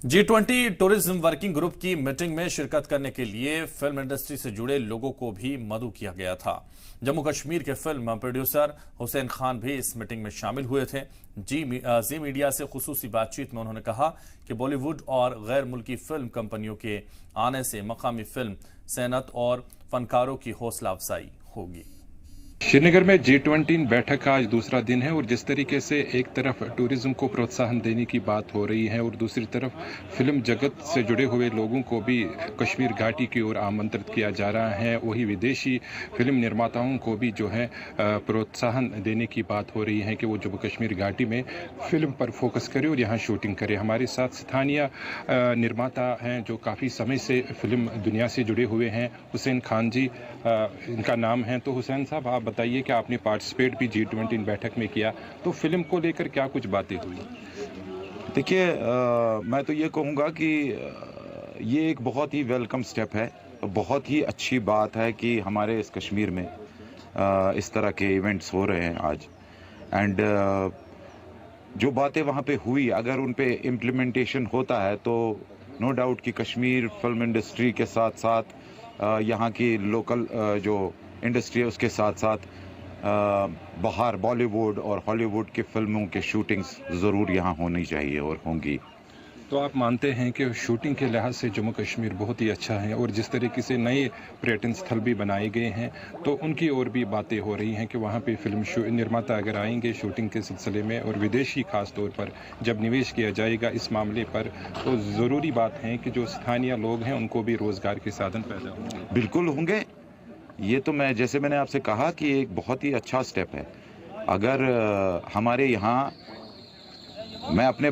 G20 tourism working group की meeting में शिरकत करने के लिए फिल्म इंडस्ट्री से जुड़े लोगों को भी मदऊ किया गया था। जम्मू कश्मीर के फिल्म प्रोड्यूसर हुसैन खान भी इस मीटिंग में शामिल हुए थे। जी मीडिया से खुसूसी बातचीत में उन्होंने कहा कि बॉलीवुड और गैर मुल्की फिल्म कंपनियों के आने से मकामी फिल्म सनअत और फनकारों की हौसला अफजाई होगी। श्रीनगर में G20 बैठक का आज दूसरा दिन है और जिस तरीके से एक तरफ टूरिज्म को प्रोत्साहन देने की बात हो रही है और दूसरी तरफ फिल्म जगत से जुड़े हुए लोगों को भी कश्मीर घाटी की ओर आमंत्रित किया जा रहा है, वही विदेशी फिल्म निर्माताओं को भी जो है प्रोत्साहन देने की बात हो रही है कि वो जम्मू कश्मीर घाटी में फिल्म पर फोकस करे और यहाँ शूटिंग करे। हमारे साथ स्थानीय निर्माता हैं जो काफ़ी समय से फिल्म दुनिया से जुड़े हुए हैं, हुसैन खान जी इनका नाम है। तो हुसैन साहब, आप बताइए कि आपने पार्टिसिपेट भी G20 बैठक में किया, तो फिल्म को लेकर क्या कुछ बातें हुई? देखिए, मैं तो ये कहूँगा कि ये एक बहुत ही वेलकम स्टेप है। बहुत ही अच्छी बात है कि हमारे इस कश्मीर में इस तरह के इवेंट्स हो रहे हैं आज। एंड जो बातें वहाँ पे हुई, अगर उन पे इम्प्लीमेंटेशन होता है तो नो डाउट कि कश्मीर फिल्म इंडस्ट्री के साथ साथ यहाँ की लोकल जो इंडस्ट्री है उसके साथ साथ बाहर बॉलीवुड और हॉलीवुड की फिल्मों के शूटिंग्स ज़रूर यहाँ होनी चाहिए और होंगी। तो आप मानते हैं कि शूटिंग के लिहाज से जम्मू कश्मीर बहुत ही अच्छा है और जिस तरीके से नए पर्यटन स्थल भी बनाए गए हैं तो उनकी ओर भी बातें हो रही हैं कि वहाँ पे फिल्म निर्माता अगर आएंगे शूटिंग के सिलसिले में और विदेशी खास तौर पर जब निवेश किया जाएगा इस मामले पर, तो ज़रूरी बात है कि जो स्थानीय लोग हैं उनको भी रोज़गार के साधन पैदा होंगे। बिल्कुल होंगे। ये तो जैसे मैंने आपसे कहा कि एक बहुत ही अच्छा स्टेप है। अगर हमारे यहाँ, मैं अपनी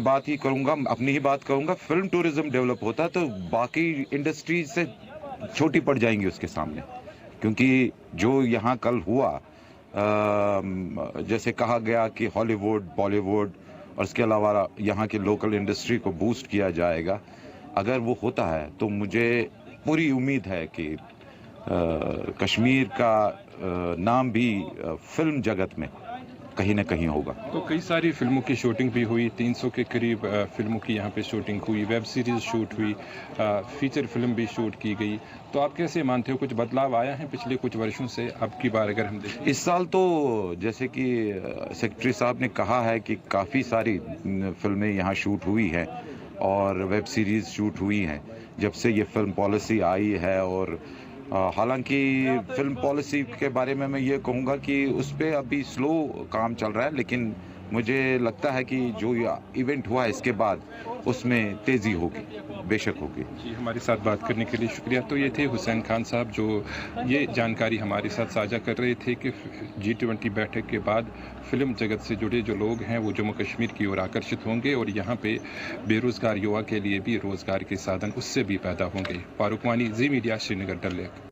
ही बात करूँगा, फिल्म टूरिज्म डेवलप होता है तो बाकी इंडस्ट्री से छोटी पड़ जाएंगी उसके सामने। क्योंकि जो यहाँ कल हुआ, जैसे कहा गया कि हॉलीवुड, बॉलीवुड और इसके अलावा यहाँ की लोकल इंडस्ट्री को बूस्ट किया जाएगा, अगर वो होता है तो मुझे पूरी उम्मीद है कि कश्मीर का नाम भी फिल्म जगत में कहीं ना कहीं होगा। तो कई सारी फिल्मों की शूटिंग भी हुई, 300 के करीब फिल्मों की यहाँ पे शूटिंग हुई, वेब सीरीज शूट हुई, फीचर फिल्म भी शूट की गई। तो आप कैसे मानते हो, कुछ बदलाव आया है पिछले कुछ वर्षों से अब की बार अगर हम देखें? इस साल तो जैसे कि सेक्रेटरी साहब ने कहा है कि काफ़ी सारी फिल्में यहाँ शूट हुई हैं और वेब सीरीज शूट हुई हैं जब से ये फिल्म पॉलिसी आई है। और हालांकि फिल्म पॉलिसी के बारे में मैं ये कहूँगा कि उस पर अभी स्लो काम चल रहा है, लेकिन मुझे लगता है कि जो इवेंट हुआ है इसके बाद उसमें तेज़ी होगी, बेशक होगी। जी, हमारे साथ बात करने के लिए शुक्रिया। तो ये थे हुसैन खान साहब जो ये जानकारी हमारे साथ साझा कर रहे थे कि G20 बैठक के बाद फिल्म जगत से जुड़े जो लोग हैं वो जम्मू कश्मीर की ओर आकर्षित होंगे और यहाँ पे बेरोज़गार युवा के लिए भी रोज़गार के साधन उससे भी पैदा होंगे। फारूक वानी, जी मीडिया, श्रीनगर, डल लेक।